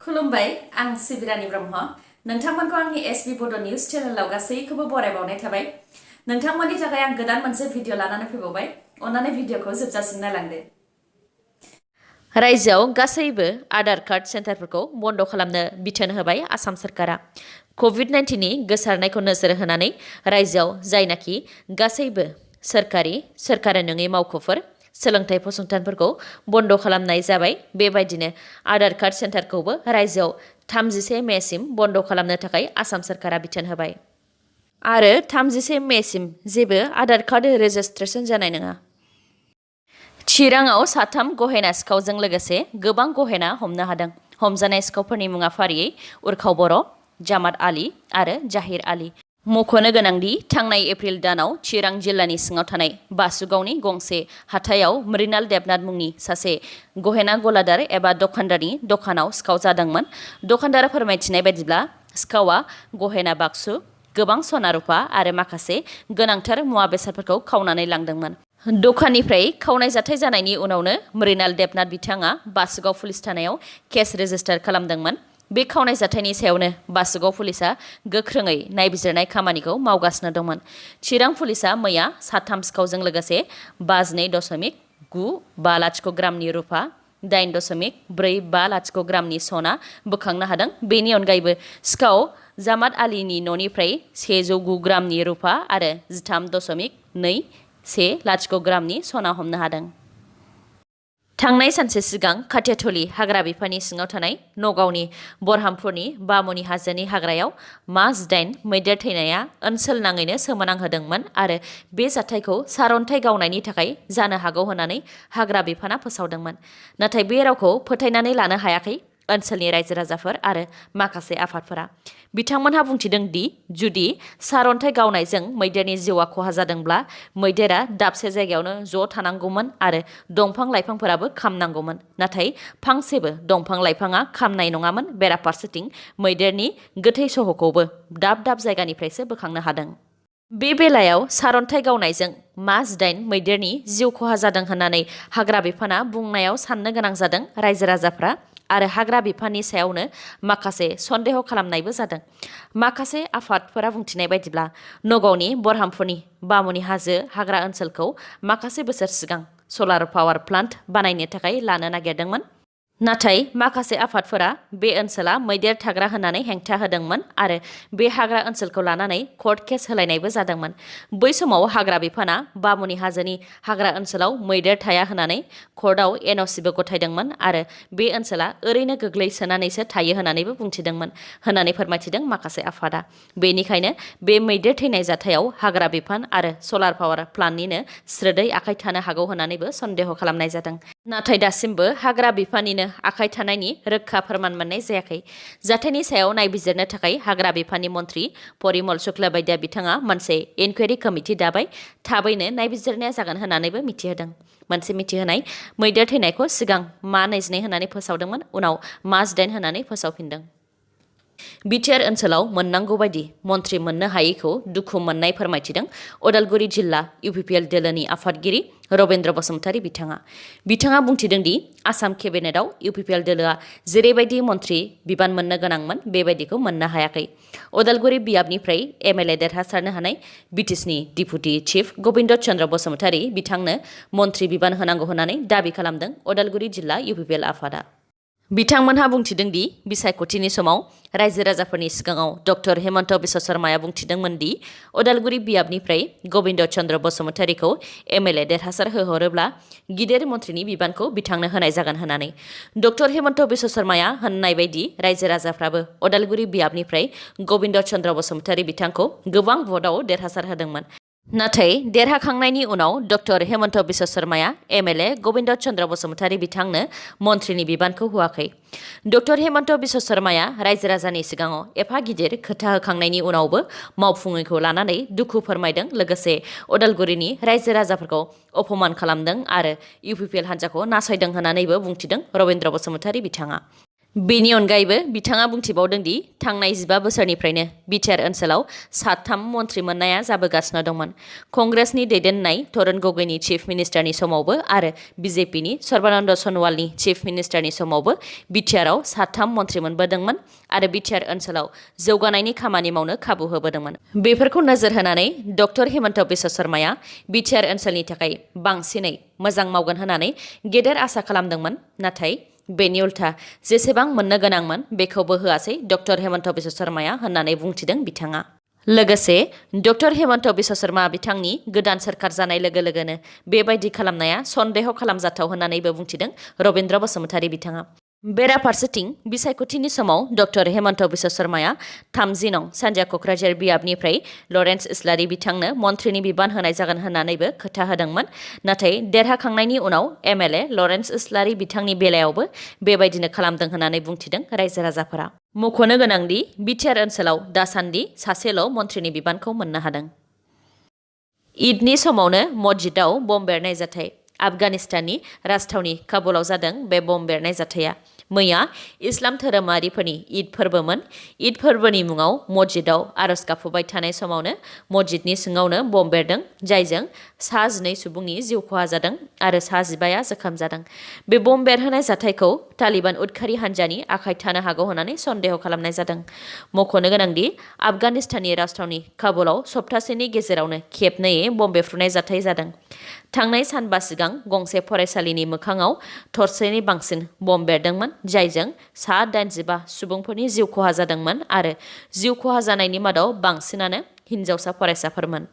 खुलुमबाय आं सिबिरानि ब्रह्म नोंथांमोनखौ आंनि एसबी बड निउज चेनेलाव गासैखौबो बरायबावनाय थाबाय नोंथांमोननि थाखाय आं गोदान मोनसे भिडिअ लानानै फैबावबाय अन्नानै भिडिअखौ जोबजासिम नायलांदो रायजोआव गासैबो आधार कार्ड सेन्टारफोरखौ बन्द खालामनो बिथोन होबाय आसाम सरकारा कोविड-19 नि गोसारनायखौ नोजोर होनानै रायजोआव जायनाखि गासैबो सोरखारि नङै मावख'फोर सोलोंथाइ फसंथानफोरखौ बन्द खालामनाय जाबाय बेबायदिनो आधार कार्ड सेन्टारखौबो रायजोआव 31 मेसिम बन्द खालामनो थाखाय आसाम सरकारा बिथोन होबाय आरो 31 मेसिम जेबो आधार कार्ड रेजिस्ट्रेशन जानाय नङा चिराङाव 3 गहेना सिखावजों लोगोसे गोबां गहेना हमनो हादों हमजानाय सिखावफोरनि मुङा फारियै उरखाव बर' जामात आली आरो जाहिर आली मख'नो गोनांदि थांनाय एप्रिल दानाव चिरां जिल्लानि सिङाव थानाय बासुगावनि गंसे हाथायाव मृणाल देबनाथ मुंनि सासे गहेना गलादार एबा दखानदारनि दखानाव सिखाव जादोंमोन दखानदारा फोरमायथिनाय बायदिब्ला सिखावा गहेना बाक्सु गोबां सना रुपा आरो माखासे गोनांथार मुवा बेसादफोरखौ खावनानै लांदोंमोन दखाननिफ्राय खावनाय जाथाय जानायनि उनावनो मृणाल देबनाथ बिथाङा बासुगाव पुलिस थानायाव केस रेजिस्टार खालामदोंमोन बे खावनाय जाथायनि सायावनो बासुगाव पुलिसा गोख्रोङै नायबिजिरनाय खामानिखौ मावगासिनो दंमोन चिरां पुलिसा मैया 3 सिखावजों लोगोसे 52.950 ग्रामनि रुपा 8.450 ग्रामनि सना बोखांनो हादों बेनि अनगायैबो सिखाव जामात आलीनि न'निफ्राय 109 ग्रामनि रुपा आरो 13.210 ग्रामनि सना हमनो हादों थांनाय सानसे सिगां खाथियाथलि हाग्रा बिफाननि सिङाव थानाय नगावनि बरहामपुरनि बामुनि हाजोनि हाग्रायाव मास 8 मैदेर थैनाया ओनसोल नाङैनो सोमोनांहोदोंमोन आरो बे जाथायखौ सारन्थाइ गावनायनि थाखाय जानो हागौ होननानै हाग्रा बिफाना फोसावदोंमोन नाथाय बे रावखौ फोथायनानै लानो हायाखै ओनसोलनि रायजो राजाफोर आरो माखासे आफादफोरा बिथांमोनहा बुंथिदों दि जुदि सारन्थाइ गावनायजों मैदेरनि जिउआ खहा जादोंब्ला मैदेरा दाबसे जायगायावनो ज' थानांगौमोन आरो दंफां लाइफांफोराबो खामनांगौमोन नाथाय फांसेबो दंफां लाइफाङा खामनाय नङामोन बेराफारसेथिं मैदेरनि गोथै सह'खौबो दाब जायगानिफ्रायसो बोखांनो हादों बे बेलायाव सारन्थाइ गावनायजों मास 8 मैदेरनि जिउ खहा जादों होननानै हाग्रा बिफाना बुंनायाव साननो गोनां जादों रायजो राजाफ्रा आरो हाग्रा बिफाननि सायावनो माखासे सन्देह खालामनायबो जादों माखासे आफादफोरा बुंथिनाय बायदिब्ला नगावनि बरहामपुरनि बामुनि हाजो हाग्रा ओनसोलखौ माखासे बोसोर सिगां सलार पावार प्लान्ट बानायनो थाखाय लानो नागिरदोंमोन नाथाय माखासे आफादफोरा बे ओनसोला मैदेर थाग्रा होननानै हेंथा होदोंमोन आरो बे हाग्रा ओनसोलखौ लानानै कर्ट केस होलायनायबो जादोंमोन बै समाव हाग्रा बिफाना बामुनि हाजोनि हाग्रा ओनसोलाव मैदेर थाया होननानै कर्टआव एनअसिबो गथायदोंमोन आरो बे ओनसोला ओरैनो गोग्लैसोनानैसो थायो होननानैबो बुंथिदोंमोन होननानै फोरमायथिदों माखासे आफादा बेनिखायनो बे मैदेर थैनाय जाथायाव हाग्रा बिफान आरो सलार पावार प्लान्टनिनो स्रोदै आखाय थानो हागौ होननानैबो सन्देह खालामनाय जादों नाथाय दासिमबो हाग्रा बिफाननिनो आखाय थानायनि रोखा फोरमान मोननाय जायाखै जाथायनि सायाव नायबिजिरनो थाखाय हाग्रा बिफाननि मन्थ्रि परिमल शुक्लबैद्या बिथाङा मोनसे इनकुवेरि कमिटि दाबाय थाबैनो नायबिजिरनाया जागोन होननानैबो मिथिहोदों मोनसे मिथिहोनाय मैदेर थैनायखौ सिगां मा 22 होननानै फोसावदोंमोन उनाव मास 8 होननानै फोसावफिनदों बिटिआर ओनसोलाव मोननांगौ बायदि मन्थ्रि मोननो हायैखौ दुखु मोननाय फोरमायथिदों उदालगुरि जिल्ला UPPL दोलोनि आफादगिरि रबीन्द्र बसुमतारी बिथाङा बुंथिदों दि आसाम केबिनेटआव UPPL दोलोआ जेरैबायदि मन्थ्रि बिबान मोननो गोनांमोन बेबायदिखौ मोननो हायाखै उदालगुरि बियाबनिफ्राय MLA देरहासारनो हानाय BTSनि डिपुटि चिफ गबिन्द चन्द्र बसुमतारी बिथांनो मन्थ्रि बिबान होनांगौ होननानै दाबि खालामदों उदालगुरि जिल्ला UPPL आफादा बिथांमोनहा बुंथिदों दि बिसायख'थिनि समाव रायजो राजाफोरनि सिगाङाव डक्टर हेमन्त बिश्व शर्माया बुंथिदोंमोन दि उदालगुरि बियाबनिफ्राय गबिन्द चन्द्र बसुमतारीखौ MLA देरहासार होहरोब्ला गिदिर मन्थ्रिनि बिबानखौ बिथांनो होनाय जागोन होननानै डक्टर हेमन्त बिश्व शर्माया होननाय बायदि रायजो राजाफ्राबो उदालगुरि बियाबनिफ्राय गबिन्द चन्द्र बसुमतारी बिथांखौ गोबां भटआव देरहासार होदोंमोन नाथाय देरहाखांनायनि उनाव डक्टर हेमन्त बिश्व शर्माया MLA गबिन्द चन्द्र बसुमतारी बिथांनो मन्थ्रिनि बिबानखौ होआखै डक्टर हेमन्त बिश्व शर्माया रायजो राजानि सिगाङाव एफा गिदिर खोथा होखांनायनि उनावबो मावफुङैखौ लानानै दुखु फोरमायदों लोगोसे उदालगुरिनि रायजो राजाफोरखौ अपमान खालामदों आरो UPPL हान्जाखौ नासयदों होननानैबो बुंथिदों रबीन्द्र बसुमतारी बिथाङा बेनि अनगायैबो बिथाङा बुंथिबावदों दि थांनाय 15 बोसोरनिफ्रायनो बिटिआर ओनसोलाव 3 मन्त्रि मोननाया जाबोगासिनो दंमोन। कंग्रेसनि दैदेननाय तरुण गगैनि चिफ मिनिस्टारनि समावबो आरो बिजेपिनि सर्बानन्द सनवालनि चिफ मिनिस्टारनि समावबो बिटिआरआव 3 मन्त्रि मोनबोदोंमोन आरो बिटिआर ओनसोलाव जौगानायनि खामानि मावनो खाबु होबोदोंमोन। बेफोरखौ नोजोर होनानै डक्टर हेमन्त बिश्व शर्माया बिटिआर ओनसोलनि थाखाय बांसिनै मोजां मावगोन होननानै गेदेर आसा खालामदोंमोन। नाथाय बेनि उल्था जेसेबां मोननो गोनांमोन बेखौबो होआसै डक्टर हेमन्त बिश्व शर्माया होननानै बुंथिदों बिथाङा। लोगोसे डक्टर हेमन्त बिश्व शर्मा बिथांनि गोदान सोरखार जानाय लोगो लोगोनो बेबायदि खालामनाया सन्देह खालामजाथाव होननानैबो बुंथिदों रबीन्द्र बसुमतारी बिथाङा। बेराफारसेथिं बिसायख'थिनि समाव डक्टर हेमन्त बिश्व शर्माया 30 नं सानजा क'क्राझार बियाबनिफ्राय लरेन्स इस्लारि बिथांनो मन्थ्रिनि बिबान होनाय जागोन होननानैबो खोथा होदोंमोन। नाथाय देरहाखांनायनि उनाव एमएलए लरेन्स इस्लारि बिथांनि बेलायावबो बेबायदिनो खालामदों होननानै बुंथिदों रायजो राजाफोरा। मख'नो गोनांदि बिटिआर ओनसोलाव दासान्दि सासेल' मन्थ्रिनि बिबानखौ मोननो हादों। ईदनि समावनो मस्जिदआव बम बेरनाय जाथाय। आफगानिस्ताननि राजथावनि काबुलाव जादों बे बम बेरनाय जाथाया। मैया इस्लाम धोरोमारिफोरनि ईद फोरबोमोन। ईद फोरबोनि मुङाव मस्जिदआव आरज गाबफुबाय थानाय समावनो मस्जिदनि सिङावनो बम बेरदों, जायजों 12 सुबुंनि जिउ खहा जादों आरो 15 जोखोम जादों। बे बम बेरहोनाय जाथायखौ तालिबान उदखारि हान्जानि आखाइ थानो हागौ होननानै सन्देह खालामनाय जादों। मख'नो गोनांदि आफगानिस्ताननि राजथावनि काबुलाव सप्तासेनि गेजेरावनो खेबनैयै बम बेफ्रुनाय जाथाय जादों। थांनाय सानबा सिगां गंसे फरायसालिनि मोखाङाव थरसेनि बांसिन बम बेरदोंमोन, जायजों 85 सुबुंफोरनि जिउ खहा जादोंमोन आरो जिउ खहा जानायनि मादाव बांसिनानो हिन्जावसा फरायसाफोरमोन।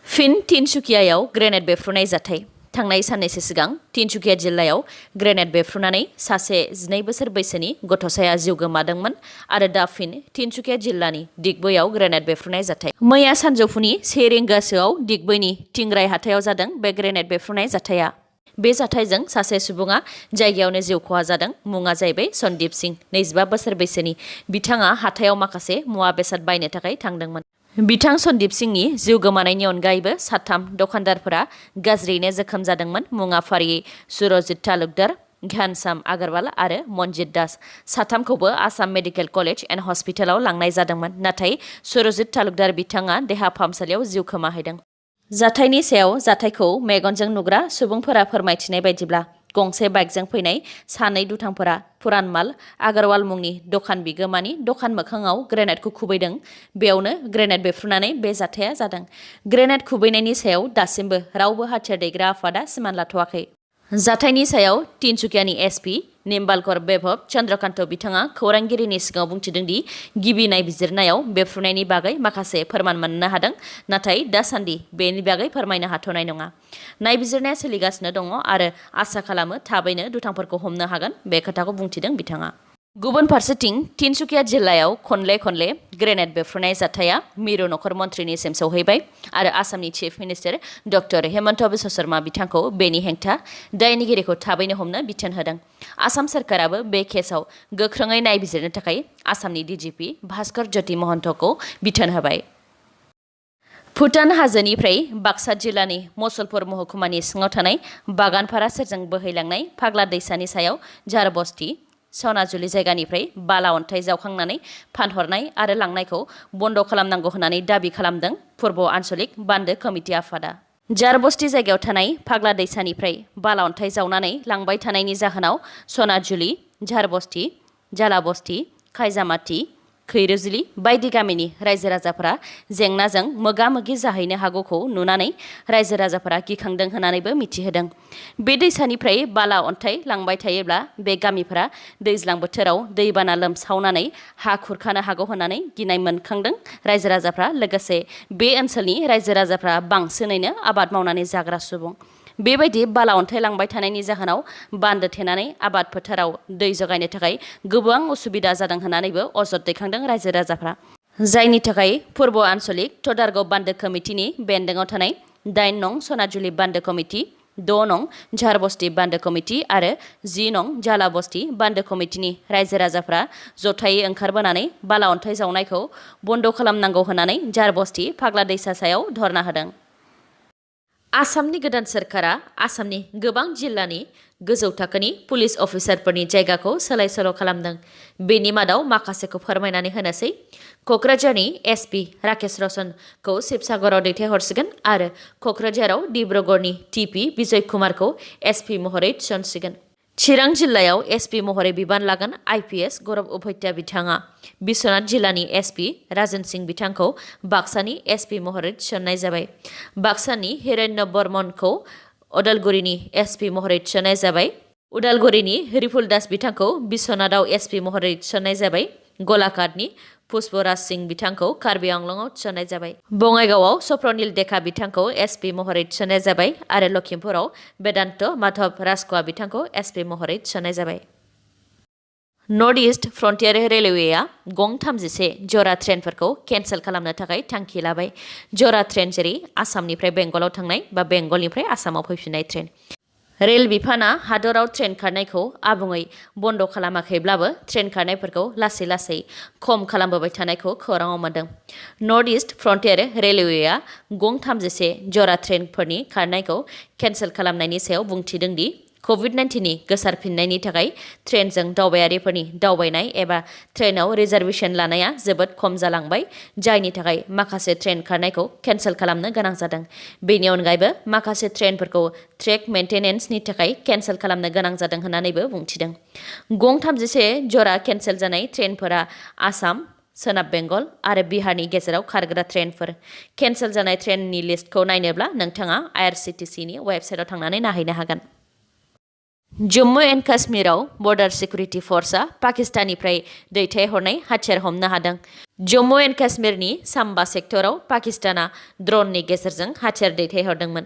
फिन तिनसुकियायाव ग्रेनेड बेफ्रुनाय जाथाय। थांनाय साननैसो सिगां तिनसुकिया जिल्लायाव ग्रेनेड बेफ्रुनानै सासे 12 बोसोर बैसोनि गथ'साया जिउ गोमादोंमोन आरो दा फिन तिनसुकिया जिल्लानि दिगबैयाव ग्रेनेड बेफ्रुनाय जाथाय। मैया सानजौफुनि 1 रिंगासोआव दिगबैनि टिंराय हाथायाव जादों बे ग्रेनेड बेफ्रुनाय जाथाया। बे जाथायजों सासे सुबुङा जायगायावनो जिउ खहा जादों। मुङा जाहैबाय सन्दीप सिंह, 25 बोसोर बैसोनि। बिथाङा हाथायाव माखासे मुवा बेसाद बायनो थाखाय थांदोंमोन। बिथां सन्दीप सिंहनि जिउ गोमानायनि अनगायैबो 3 दखानदारफोरा गाज्रियैनो जोखोम जादोंमोन। मुङा फारियै सुरजित तालुकदार, घनश्याम आगरवाल आरो मनजित दास। 3खौबो आसाम मेडिकेल कलेज एन्ड हस्पिटालाव लांनाय जादोंमोन। नाथाय सुरजित तालुकदार बिथाङा देहा फाहामसालियाव जिउ खोमाहैदों। जाथायनि सायाव जाथायखौ मेगनजों नुग्रा सुबुंफोरा फोरमायथिनाय बायदिब्ला गंसे बाइकजों फैनाय 2 दुथांफोरा पुरानमाल आगरवाल मुंनि दखान बिगोमानि दखान मोखाङाव ग्रेनेडखौ खुबैदों। बेयावनो ग्रेनेड बेफ्रुनानै बे जाथाया जादों। ग्रेनेड खुबैनायनि सायाव दासिमबो रावबो हाथियार दैग्रा आफादा सिमान लाथ'वाखै। जाथायनि सायाव तिनसुकियानि एसपि निम्बालकर वैभव चन्द्रकान्त बिथाङा खौरांगिरिनि सिगाङाव बुंथिदों दि गिबि नायबिजिरनायाव बेफ्रुनायनि बागै माखासे फोरमान मोननो हादों, नाथाय दासान्दि बेनि बागै फोरमायनो हाथ'नाय नङा। नायबिजिरनाया सोलिगासिनो दङ आरो आसा खालामो थाबैनो दुथांफोरखौ हमनो हागोन, बे खोथाखौ बुंथिदों बिथाङा। गुबुन फारसेथिं तिनसुकिया जिल्लायाव खनले ग्रेनेड बेफ्रुनाय जाथाया मिरु नखर मन्थ्रिनिसिम सौहैबाय आरो आसामनि chief minister doctor Hemant Biswa Sharma बिथांखौ बेनि हेंथा दायनिगिरिखौ थाबैनो हमनो बिथोन होदों। आसाम सोरखाराबो बे केसआव गोख्रोङै नायबिजिरनो थाखाय आसामनि डिजिपि भास्कर ज्योति महन्तखौ बिथोन होबाय। भुटान हाजोनिफ्राय बाक्सा जिल्लानि मुसलपुर महकुमानि सिङाव थानाय बागानपारा सेरजों बोहैलांनाय फाग्ला दैसानि सायाव झारबस्ती सनाजुलि जायगानिफ्राय बाला अन्थाइ जावखांनानै फानहरनाय आरो लांनायखौ बन्द' खालामनांगौ होननानै दाबि खालामदों पूर्व आन्चलिक बान्दो कमिटि आफादा। झारबस्ती जायगायाव थानाय फाग्ला दैसानिफ्राय बाला अन्थाइ जावनानै लांबाय थानायनि जाहोनाव सनाजुलि, झारबस्ती, जालाबस्ती, खायजामाटी, खैरोजिली बायदि गामिनि रायजो राजाफोरा जेंनाजों मोगा मोगि जाहैनो हागौखौ नुनानै रायजो राजाफोरा गिखांदों होननानैबो मिथिहोदों। बे दैसानिफ्राय बाला अन्थाइ लांबाय थायोब्ला बे गामिफोरा दैज्लां बोथोराव दैबाना लोमसावनानै हा खुरखानो हागौ होननानै गिनाय मोनखांदों रायजो राजाफ्रा। लोगोसे बे ओनसोलनि रायजो राजाफ्रा बांसिनैनो आबाद मावनानै जाग्रा सुबुं। बेबायदि बाला अन्थाइ लांबाय थानायनि जाहोनाव बान्दो थेनानै आबाद फोथाराव दै जगायनो थाखाय गोबां उसुबिदा जादों होननानैबो अजद दैखांदों रायजो राजाफ्रा। जायनि थाखाय पूर्व आन्चलिक तदारगाव बान्दो कमिटिनि बेन्दोङाव थानाय 8 नं सनाजुलि बान्दो कमिटि, 6 नं झारबस्ती बान्दो कमिटि आरो 10 नं जालाबस्ती बान्दो कमिटिनि रायजो राजाफ्रा जथायै ओंखारबोनानै बाला अन्थाइ जावनायखौ बन्द' खालामनांगौ होननानै झारबस्ती फाग्ला दैसा सायाव धरना होदों। आसामनि गोदान सोरखारा आसामनि गोबां जिल्लानि गोजौ थाखोनि पुलिस अफिसारफोरनि जायगाखौ सोलाय सोल' खालामदों। बेनि मादाव माखासेखौ फोरमायनानै होनोसै। क'क्राझारनि एसपि राकेश रशनखौ शिबसागराव दैथायहरसिगोन आरो क'क्राझाराव डिब्रुगड़नि टिपि बिजय कुमारखौ एसपि महरै थिसनसिगोन। चिरां जिल्लायाव एसपि महरै बिबान लागोन आइपिएस गौरब उपाध्याय बिथाङा। बिश्वनाथ जिल्लानि एसपि राजन सिंह बिथांखौ बाक्सानि एसपि महरै थिसननाय जाबाय। बाक्सानि हिरण्य बर्मनखौ उदालगुरिनि एसपि महरै थिसननाय जाबाय। उदालगुरिनि रिफुल दास बिथांखौ बिश्वनाथआव एसपि महरै थिसननाय जाबाय। गलाघाटनि पुष्पराज सिंह बिथांखौ कार्बि आंलंआव थिसननाय जाबाय। बङाइगावआव सप्रनिल देखा बिथांखौ एसपि महरै थिसननाय जाबाय आरो लखिमपुराव वेदान्त माधव राजख'वा बिथांखौ एसपि महरै थिसननाय जाबाय। नर्थ इस्ट फ्रन्टियार रेलवेआ गं 31 जरा ट्रेनफोरखौ केन्सेल खालामनो थाखाय थांखि लाबाय। जरा ट्रेन जेरै आसामनिफ्राय बेंगलाव थांनाय बा बेंगलनिफ्राय आसामाव फैफिननाय ट्रेन। रेल बिफाना हादराव ट्रेन खारनायखौ आबुङै बन्द खालामाखैब्लाबो ट्रेन खारनायफोरखौ लासै लासै खम खालामबोबाय थानायखौ खौराङाव मोन्दों। नर्थ इस्ट फ्रन्टियार रेलवेआ गं 31 जरा ट्रेनफोरनि खारनायखौ केन्सेल खालामनायनि सायाव बुंथिदों दि कभिड-19नि गोसारफिननायनि थाखाय ट्रेनजों दावबायारिफोरनि दावबायनाय एबा ट्रेनआव रिजार्भेसन लानाया जोबोद खम जालांबाय, जायनि थाखाय माखासे ट्रेन खारनायखौ केन्सेल खालामनो गोनां जादों। बेनि अनगायैबो माखासे ट्रेनफोरखौ ट्रेक मेन्टेनेन्सनि थाखाय केन्सेल खालामनो गोनां जादों होननानैबो बुंथिदों। गं 31 जरा केन्सेल जानाय ट्रेनफोरा आसाम, सोनाब बेंगल आरो बिहारनि गेजेराव खारग्रा ट्रेनफोर। केन्सेल जानाय ट्रेननि लिस्टखौ नायनोब्ला नोंथाङा आइआरसिटिसिनि वेबसाइटआव थांनानै नायहैनो हागोन। जम्मु एन्ड काश्मीराव बर्डार सिकिउरिटि फर्सआ पाकिस्ताननिफ्राय दैथायहरनाय हाथियार हमनो हादों। जम्मु एन्ड काश्मीरनि साम्बा सेक्टराव पाकिस्ताना ड्र'ननि गेजेरजों हाथियार दैथायहरदोंमोन।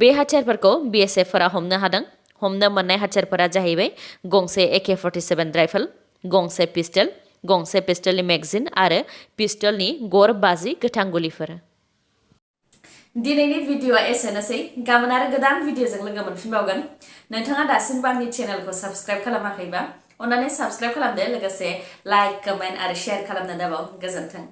बे हाथियारफोरखौ बिएसएफफोरा हमनो हादों। हमनो मोननाय हाथियारफोरा जाहैबाय गंसे AK-47 राइफल, गंसे पिस्टलनि मेगजिन आरो पिस्टलनि गर 50 गोथां गुलिफोर। दिनैनि भिडिअ'आ एसेनोसै। गाबोन आरो गोदान भिडिअ'जों लोगो मोनफिनबावगोन। नोंथाङा दासिमबो आंनि चेनेलखौ साबस्क्राइब खालामाखैबा अन्नानै साबस्क्राइब खालामदो, लोगोसे लाइक, कमेन्ट आरो शेयार खालामनो दाबाव। गोजोन्थों।